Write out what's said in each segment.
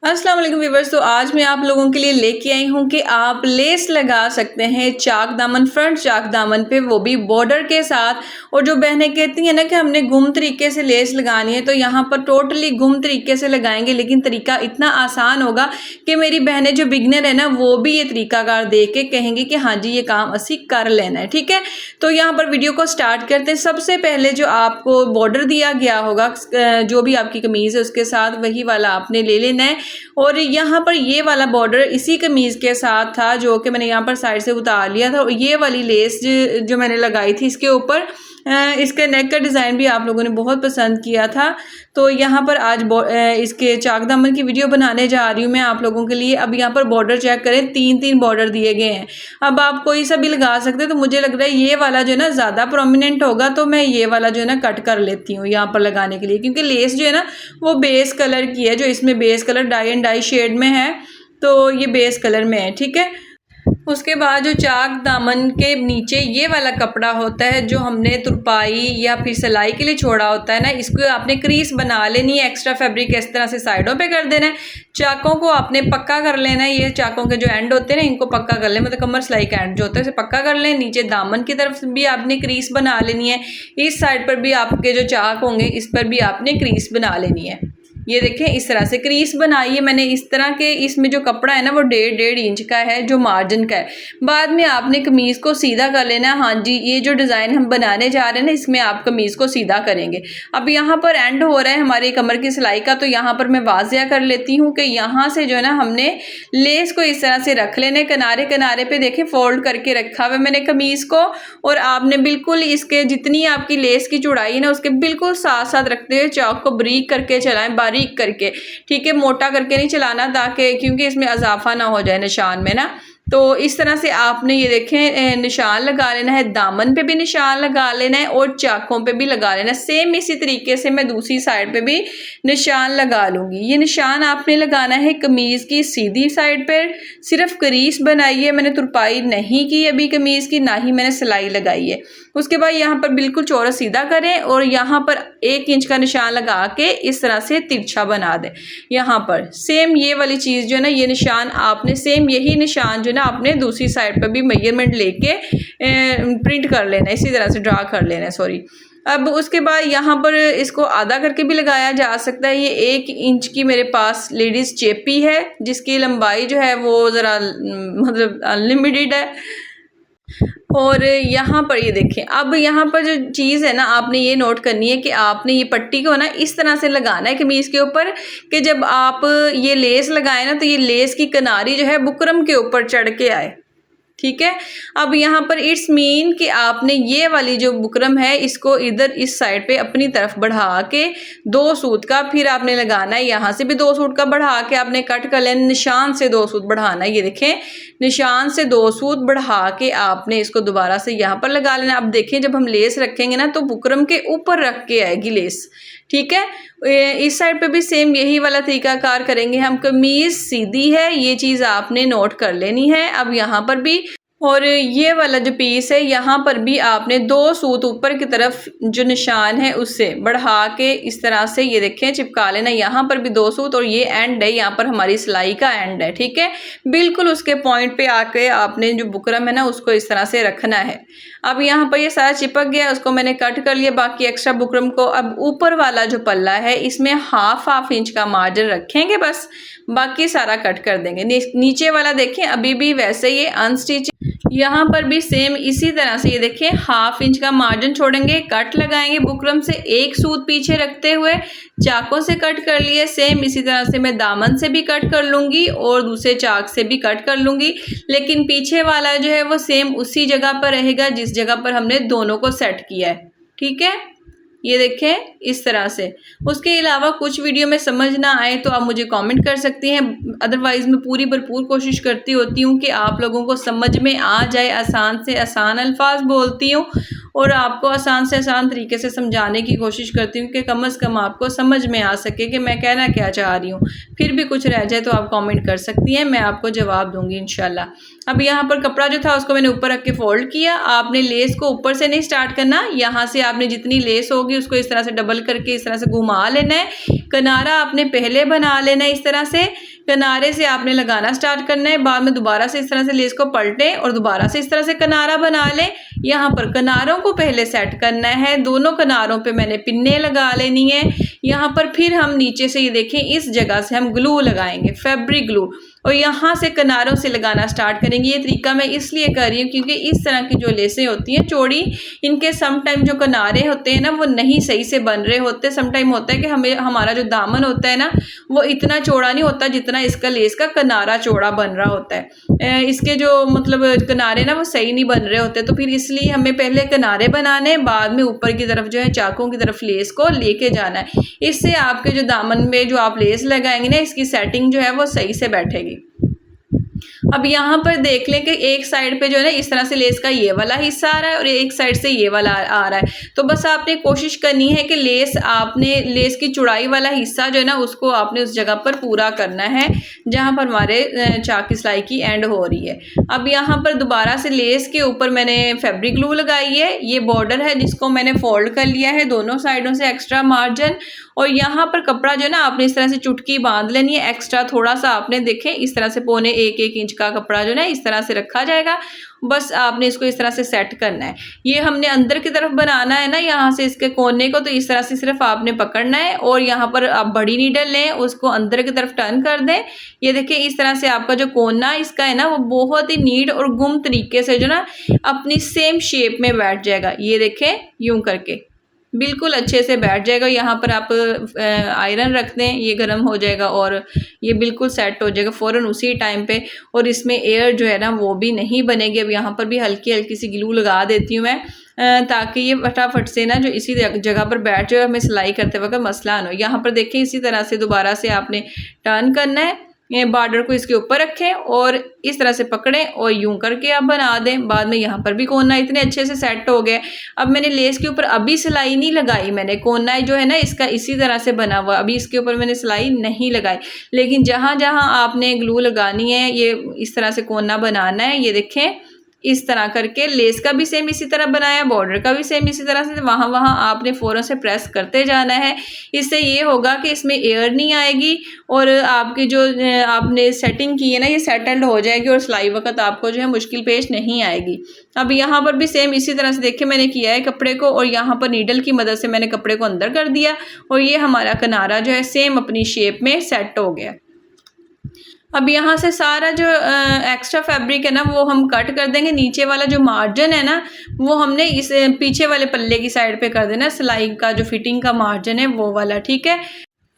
अस्सलाम वालेकुम व्यूअर्स। तो आज मैं आप लोगों के लिए लेके आई हूँ कि आप लेस लगा सकते हैं चाक दामन, फ्रंट चाक दामन पे, वो भी बॉर्डर के साथ। और जो बहनें कहती हैं ना कि हमने गुम तरीके से लेस लगानी है, तो यहाँ पर टोटली गुम तरीके से लगाएंगे, लेकिन तरीका इतना आसान होगा कि मेरी बहनें जो बिगनर है ना वो भी ये तरीकाकार देख के कहेंगी कि हाँ जी ये काम असी कर लेना है। ठीक है, तो यहाँ पर वीडियो को स्टार्ट करते हैं। सबसे पहले जो आपको बॉर्डर दिया गया होगा जो भी आपकी कमीज है उसके साथ, वही वाला आपने ले लेना है। और यहाँ पर ये वाला बॉर्डर इसी कमीज़ के साथ था जो कि मैंने यहाँ पर साइड से उतार लिया था। और ये वाली लेस जो मैंने लगाई थी इसके ऊपर, इसके नेक का डिज़ाइन भी आप लोगों ने बहुत पसंद किया था। तो यहाँ पर आज इसके चाक दामन की वीडियो बनाने जा रही हूँ मैं आप लोगों के लिए। अब यहाँ पर बॉर्डर चेक करें, 3-3 बॉर्डर दिए गए हैं। अब आप कोई सा भी लगा सकते हैं, तो मुझे लग रहा है ये वाला जो है ना ज़्यादा प्रोमिनेंट होगा, तो मैं ये वाला जो है ना कट कर लेती हूँ यहाँ पर लगाने के लिए, क्योंकि लेस जो है ना वो बेस कलर की है। जो इसमें base colour dye and dye shade में है, तो ये बेस कलर में है। ठीक है, उसके बाद जो चाक दामन के नीचे ये वाला कपड़ा होता है जो हमने तुरपाई या फिर सिलाई के लिए छोड़ा होता है ना, इसको आपने क्रीज बना लेनी है। एक्स्ट्रा फैब्रिक इस तरह से साइडों पे कर देना है। चाकों को आपने पक्का कर लेना है। ये चाकों के जो एंड होते हैं ना इनको पक्का कर लें, मतलब कमर सिलाई का एंड जो होता है उसे पक्का कर लें। नीचे दामन की तरफ भी आपने क्रीज बना लेनी है। इस साइड पर भी आपके जो चाक होंगे इस पर भी आपने क्रीज बना लेनी है। ये देखें, इस तरह से क्रीज बनाई है मैंने इस तरह के। इसमें जो कपड़ा है ना वो 1.5 इंच का है जो मार्जिन का है। बाद में आपने कमीज़ को सीधा कर लेना है। हाँ जी, ये जो डिज़ाइन हम बनाने जा रहे हैं ना इसमें आप कमीज़ को सीधा करेंगे। अब यहाँ पर एंड हो रहा है हमारी कमर की सिलाई का, तो यहाँ पर मैं वाज़िया कर लेती हूँ कि यहाँ से जो है ना हमने लेस को इस तरह से रख लेने। किनारे किनारे पे देखें फोल्ड करके रखा हुआ मैंने कमीज़ को, और आपने बिल्कुल इसके जितनी आपकी लेस की चौड़ाई है ना उसके बिल्कुल साथ साथ रखते हुए चाक को बारीक करके चलाएं, बारीक करके। ठीक है, मोटा करके नहीं चलाना, ताकि क्योंकि इसमें इजाफा ना हो जाए निशान में ना। तो इस तरह से आपने ये देखें निशान लगा लेना है। दामन पे भी निशान लगा लेना है और चाकों पे भी लगा लेना है। सेम इसी तरीके से मैं दूसरी साइड पे भी निशान लगा लूँगी। ये निशान आपने लगाना है कमीज़ की सीधी साइड पर। सिर्फ क्रीज बनाई है मैंने, तुरपाई नहीं की अभी कमीज़ की, ना ही मैंने सिलाई लगाई है। उसके बाद यहाँ पर बिल्कुल चौरस सीधा करें और यहाँ पर 1 इंच का निशान लगा के इस तरह से तिरछा बना दें। यहाँ पर सेम ये वाली चीज़ जो है ना, ये निशान आपने सेम यही निशान जो है ना आपने दूसरी साइड पर भी मेजरमेंट लेके प्रिंट कर लेना है, इसी तरह से ड्रा कर लेना है, सॉरी। अब उसके बाद यहाँ पर इसको आधा करके भी लगाया जा सकता है। ये 1 इंच की मेरे पास लेडीज़ चेपी है जिसकी लंबाई जो है वो ज़रा मतलब अनलिमिटेड है। और यहाँ पर ये देखें, अब यहाँ पर जो चीज़ है ना आपने ये नोट करनी है कि आपने ये पट्टी को ना इस तरह से लगाना है कमीज़ के ऊपर कि जब आप ये लेस लगाए ना तो ये लेस की किनारी जो है बुकरम के ऊपर चढ़ के आए। ठीक है, अब यहाँ पर इट्स मीन कि आपने ये वाली जो बुकरम है इसको इधर इस साइड पे अपनी तरफ बढ़ा के 2 सूत का फिर आपने लगाना है। यहाँ से भी 2 सूत का बढ़ा के आपने कट कर लेना, निशान से 2 सूत बढ़ाना है। ये देखें, निशान से 2 सूत बढ़ा के आपने इसको दोबारा से यहाँ पर लगा लेना। अब देखें, जब हम लेस रखेंगे ना तो बुकरम के ऊपर रख के आएगी लेस। ठीक है, इस साइड पे भी सेम यही वाला तरीकाकार करेंगे हम। कमीज सीधी है, ये चीज़ आपने नोट कर लेनी है। अब यहाँ पर भी, और ये वाला जो पीस है यहाँ पर भी आपने 2 सूत ऊपर की तरफ जो निशान है उससे बढ़ा के इस तरह से ये देखें चिपका लेना। यहाँ पर भी 2 सूत और ये एंड है, यहाँ पर हमारी सिलाई का एंड है। ठीक है, बिल्कुल उसके पॉइंट पे आके आपने जो बुकरम है ना उसको इस तरह से रखना है। अब यहाँ पर ये सारा चिपक गया, उसको मैंने कट कर लिया बाकी एक्स्ट्रा बुकरम को। अब ऊपर वाला जो पल्ला है इसमें हाफ इंच का मार्जिन रखेंगे, बस बाकी सारा कट कर देंगे। नीचे वाला देखें अभी भी वैसे ही अनस्टिच, यहाँ पर भी सेम इसी तरह से ये देखें हाफ इंच का मार्जिन छोड़ेंगे, कट लगाएंगे बुकरम से, 1 सूत पीछे रखते हुए चाकों से कट कर लिए। सेम इसी तरह से मैं दामन से भी कट कर लूँगी और दूसरे चाक से भी कट कर लूँगी, लेकिन पीछे वाला जो है वो सेम उसी जगह पर रहेगा जिस जगह पर हमने दोनों को सेट किया है। ठीक है, ये देखें इस तरह से। उसके अलावा कुछ वीडियो में समझ ना आए तो आप मुझे कमेंट कर सकती हैं, अदरवाइज़ मैं पूरी भरपूर कोशिश करती होती हूँ कि आप लोगों को समझ में आ जाए। आसान से आसान अल्फाज बोलती हूँ और आपको आसान से आसान तरीके से समझाने की कोशिश करती हूँ कि कम से कम आपको समझ में आ सके कि मैं कहना क्या चाह रही हूँ। फिर भी कुछ रह जाए तो आप कमेंट कर सकती हैं, मैं आपको जवाब दूँगी इंशाल्लाह। अब यहाँ पर कपड़ा जो था उसको मैंने ऊपर रख के फोल्ड किया। आपने लेस को ऊपर से नहीं स्टार्ट करना, यहाँ से आपने जितनी लेस होगी उसको इस तरह से डबल करके इस तरह से घुमा लेना है। किनारा आपने पहले बना लेना है इस तरह से किनारे से आपने लगाना स्टार्ट करना है। बाद में दोबारा से इस तरह से लेस को पलटें और दोबारा से इस तरह से किनारा बना लें। यहाँ पर किनारों को पहले सेट करना है, दोनों किनारों पे मैंने पिन्ने लगा लेनी है। यहाँ पर फिर हम नीचे से ये देखें इस जगह से हम ग्लू लगाएंगे, फैब्रिक ग्लू, और यहाँ से किनारों से लगाना स्टार्ट करेंगे। ये तरीका मैं इसलिए कर रही हूँ क्योंकि इस तरह की जो लेसें होती हैं चौड़ी, इनके सम टाइम जो किनारे होते हैं ना वो नहीं सही से बन रहे होते। सम टाइम होता है कि हमें हमारा जो दामन होता है ना वो इतना चौड़ा नहीं होता जितना इसका लेस का किनारा चौड़ा बन रहा होता है। इसके जो मतलब किनारे ना वो सही नहीं बन रहे होते, तो फिर इसलिए हमें पहले किनारे बनाने, बाद में ऊपर की तरफ जो है चाकों की तरफ लेस को लेके जाना है। इससे आपके जो दामन में जो आप लेस लगाएंगे ना इसकी सेटिंग जो है वो सही से बैठेगी। अब यहाँ पर देख लें कि एक साइड पे जो है ना इस तरह से लेस का ये वाला हिस्सा आ रहा है और एक साइड से ये वाला आ रहा है। तो बस आपने कोशिश करनी है कि लेस की चौड़ाई वाला हिस्सा जो है ना उसको आपने उस जगह पर पूरा करना है जहाँ पर हमारे चाक की सिलाई की एंड हो रही है। अब यहाँ पर दोबारा से लेस के ऊपर मैंने फैब्रिक ग्लू लगाई है। ये बॉर्डर है जिसको मैंने फोल्ड कर लिया है दोनों साइडों से एक्स्ट्रा मार्जिन, और यहाँ पर कपड़ा जो है ना आपने इस तरह से चुटकी बांध लेनी है। एक्स्ट्रा थोड़ा सा आपने देखें इस तरह से 1.25 इंच का कपड़ा जो है ना इस तरह से रखा जाएगा। बस आपने इसको इस तरह से सेट करना है। ये हमने अंदर की तरफ बनाना है ना, यहाँ से इसके कोने को, तो इस तरह से सिर्फ आपने पकड़ना है और यहाँ पर आप बड़ी नीडल लें, उसको अंदर की तरफ टर्न कर दें। ये देखिए इस तरह से आपका जो कोना इसका है ना वो बहुत ही नीट और गुम तरीके से जो ना अपनी सेम शेप में बैठ जाएगा। ये देखें यूं करके बिल्कुल अच्छे से बैठ जाएगा। यहाँ पर आप आयरन रख दें, ये गर्म हो जाएगा और ये बिल्कुल सेट हो जाएगा फ़ौरन उसी टाइम पे, और इसमें एयर जो है ना वो भी नहीं बनेगी। अब यहाँ पर भी हल्की हल्की सी ग्लू लगा देती हूँ मैं ताकि ये फटाफट से ना जो इसी जगह पर बैठ जाए, हमें सिलाई करते वक्त मसला ना हो। यहाँ पर देखें इसी तरह से दोबारा से आपने टर्न करना है, ये बॉर्डर को इसके ऊपर रखें और इस तरह से पकड़ें और यूं करके आप बना दें। बाद में यहाँ पर भी कोना इतने अच्छे से सेट हो गए। अब मैंने लेस के ऊपर अभी सिलाई नहीं लगाई, मैंने कोना जो है ना इसका इसी तरह से बना हुआ, अभी इसके ऊपर मैंने सिलाई नहीं लगाई। लेकिन जहाँ जहाँ आपने ग्लू लगानी है ये इस तरह से कोना बनाना है। ये देखें इस तरह करके लेस का भी सेम इसी तरह बनाया, बॉर्डर का भी सेम इसी तरह से, वहाँ वहाँ आपने फ़ौरन से प्रेस करते जाना है। इससे ये होगा कि इसमें एयर नहीं आएगी और आपकी जो आपने सेटिंग की है ना ये सेटल्ड हो जाएगी और सिलाई वक्त आपको जो है मुश्किल पेश नहीं आएगी। अब यहाँ पर भी सेम इसी तरह से देखिए मैंने किया है कपड़े को, और यहाँ पर नीडल की मदद से मैंने कपड़े को अंदर कर दिया और ये हमारा किनारा जो है सेम अपनी शेप में सेट हो गया। अब यहाँ से सारा जो एक्स्ट्रा फैब्रिक है ना वो हम कट कर देंगे। नीचे वाला जो मार्जिन है ना वो हमने इस पीछे वाले पल्ले की साइड पे कर देना, सिलाई का जो फिटिंग का मार्जिन है वो वाला, ठीक है।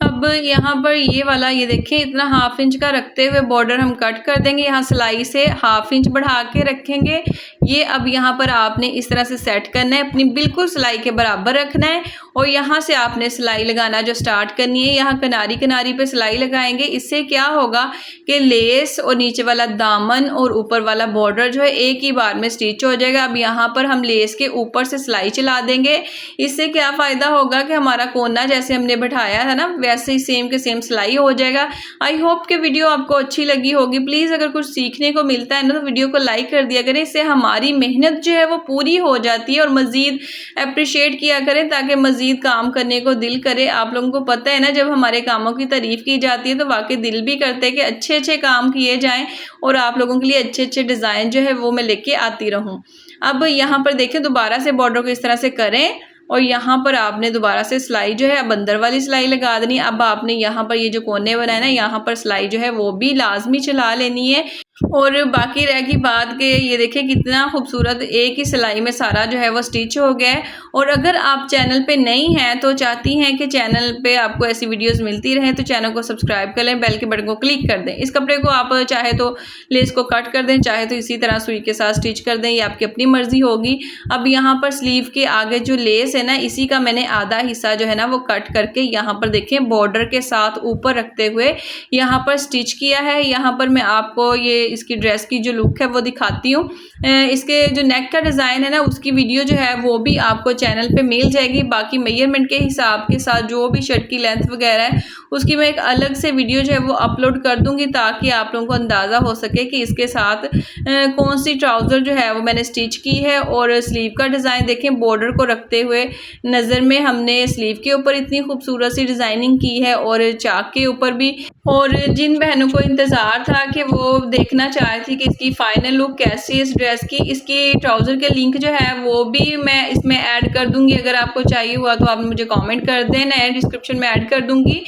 अब यहाँ पर ये वाला ये देखें इतना 1/2 इंच का रखते हुए बॉर्डर हम कट कर देंगे। यहाँ सिलाई से 1/2 इंच बढ़ा के रखेंगे। ये अब यहाँ पर आपने इस तरह से सेट करना है, अपनी बिल्कुल सिलाई के बराबर रखना है और यहाँ से आपने सिलाई लगाना जो स्टार्ट करनी है। यहाँ किनारी किनारी पे सिलाई लगाएंगे। इससे क्या होगा कि लेस और नीचे वाला दामन और ऊपर वाला बॉर्डर जो है एक ही बार में स्टिच हो जाएगा। अब यहाँ पर हम लेस के ऊपर से सिलाई चला देंगे। इससे क्या फ़ायदा होगा कि हमारा कोना जैसे हमने बैठाया है ना वैसे ही सेम के सेम सिलाई हो जाएगा। आई होप कि वीडियो आपको अच्छी लगी होगी। प्लीज़ अगर कुछ सीखने को मिलता है ना तो वीडियो को लाइक कर दिया करें, इससे हमारी मेहनत जो है वो पूरी हो जाती है, और मज़ीद अप्रिशिएट किया करें ताकि मज़ीद काम करने को दिल करे। आप लोगों को पता है ना जब हमारे कामों की तारीफ़ की जाती है तो वाकई दिल भी करते हैं कि अच्छे अच्छे काम किए जाएँ और आप लोगों के लिए अच्छे अच्छे डिज़ाइन जो है वो मैं लेके आती रहूँ। अब यहाँ पर देखें दोबारा से बॉर्डर को इस तरह से करें और यहाँ पर आपने दोबारा से सिलाई जो है अब अंदर वाली सिलाई लगा देनी। अब आपने यहाँ पर ये जो कोने बनाए ना यहाँ पर सिलाई जो है वो भी लाजमी चला लेनी है। और बाकी रह गई बात के ये देखें कितना खूबसूरत एक ही सिलाई में सारा जो है वो स्टिच हो गया है। और अगर आप चैनल पे नई हैं तो चाहती हैं कि चैनल पे आपको ऐसी वीडियोस मिलती रहें तो चैनल को सब्सक्राइब कर लें, बेल के बटन को क्लिक कर दें। इस कपड़े को आप चाहे तो लेस को कट कर दें, चाहे तो इसी तरह सुई के साथ स्टिच कर दें, ये आपकी अपनी मर्जी होगी। अब यहाँ पर स्लीव के आगे जो लेस है ना इसी का मैंने आधा हिस्सा जो है ना वो कट करके यहाँ पर देखें बॉर्डर के साथ ऊपर रखते हुए यहाँ पर स्टिच किया है। यहाँ पर मैं आपको ये इसकी ड्रेस की जो लुक है वो दिखाती हूँ। इसके जो नेक का डिज़ाइन है ना उसकी वीडियो जो है वो भी आपको चैनल पे मिल जाएगी। बाकी मेजरमेंट के हिसाब के साथ जो भी शर्ट की लेंथ वगैरह है उसकी मैं एक अलग से वीडियो जो है वो अपलोड कर दूँगी, ताकि आप लोगों को अंदाज़ा हो सके कि इसके साथ कौन सी ट्राउज़र जो है वो मैंने स्टिच की है। और स्लीव का डिज़ाइन देखें, बॉर्डर को रखते हुए नज़र में हमने स्लीव के ऊपर इतनी खूबसूरत सी डिज़ाइनिंग की है और चाक के ऊपर भी। और जिन बहनों को इंतज़ार था कि वो देखना चाह रही थी कि इसकी फ़ाइनल लुक कैसी है इस ड्रेस की, इसकी ट्राउज़र के लिंक जो है वो भी मैं इसमें ऐड कर दूँगी। अगर आपको चाहिए हुआ तो आप मुझे कमेंट कर दें, मैं डिस्क्रिप्शन में ऐड कर दूँगी।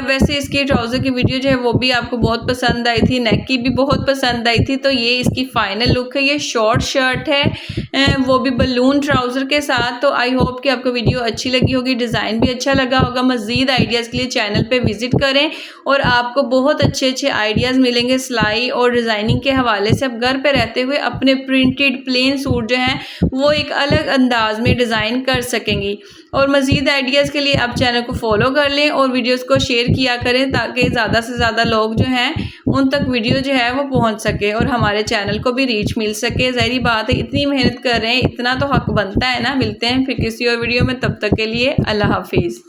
वैसे इसकी ट्राउज़र की वीडियो जो है वो भी आपको बहुत पसंद आई थी, नेक की भी बहुत पसंद आई थी। तो ये इसकी फ़ाइनल लुक है। ये शॉर्ट शर्ट है, वो भी बलून ट्राउज़र के साथ। तो आई होप कि आपको वीडियो अच्छी लगी होगी, डिज़ाइन भी अच्छा लगा होगा। मज़ीद आइडियाज़ के लिए चैनल पे विज़िट करें और आपको बहुत अच्छे आइडियाज़ मिलेंगे सिलाई और डिज़ाइनिंग के हवाले से। आप घर पे रहते हुए अपने प्रिंटेड प्लेन सूट जो हैं वो एक अलग अंदाज में डिज़ाइन कर सकेंगी। और मज़ीद आइडियाज़ के लिए आप चैनल को फॉलो कर लें और वीडियोज़ को शेयर किया करें, ताकि ज़्यादा से ज़्यादा लोग जो हैं उन तक वीडियो जो है वो पहुंच सके और हमारे चैनल को भी रीच मिल सके। ज़ाहिर बात है, इतनी मेहनत कर रहे हैं, इतना तो हक बनता है ना। मिलते हैं फिर किसी और वीडियो में, तब तक के लिए अल्लाह हाफिज़।